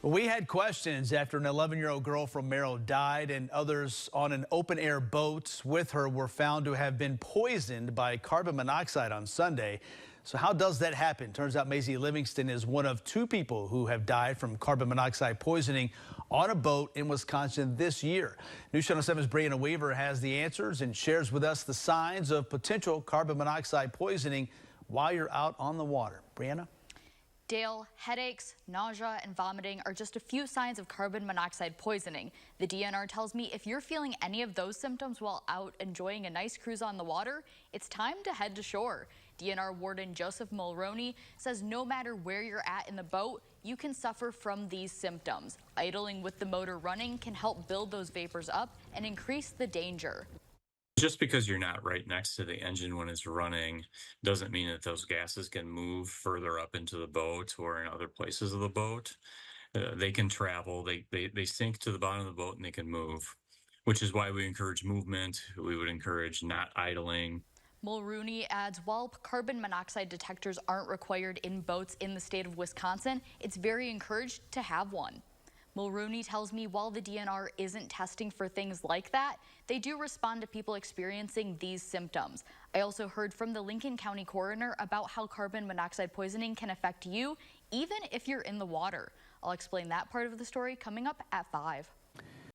We had questions after an 11-year-old girl from Merrill died and others on an open-air boat with her were found to have been poisoned by carbon monoxide on Sunday. So how does that happen? Turns out Maisie Livingston is one of two people who have died from carbon monoxide poisoning on a boat in Wisconsin this year. News Channel 7's Brianna Weaver has the answers and shares with us the signs of potential carbon monoxide poisoning while you're out on the water. Brianna? Dale, headaches, nausea, and vomiting are just a few signs of carbon monoxide poisoning. The DNR tells me if you're feeling any of those symptoms while out enjoying a nice cruise on the water, it's time to head to shore. DNR Warden Joseph Mulroney says no matter where you're at in the boat, you can suffer from these symptoms. Idling with the motor running can help build those vapors up and increase the danger. Just because you're not right next to the engine when it's running doesn't mean that those gases can move further up into the boat or in other places of the boat. They can travel, they sink to the bottom of the boat and they can move, which is why we encourage movement. We would encourage not idling. Mulroney adds while carbon monoxide detectors aren't required in boats in the state of Wisconsin, it's very encouraged to have one. Mulroney tells me while the DNR isn't testing for things like that, they do respond to people experiencing these symptoms. I also heard from the Lincoln County coroner about how carbon monoxide poisoning can affect you even if you're in the water. I'll explain that part of the story coming up at 5.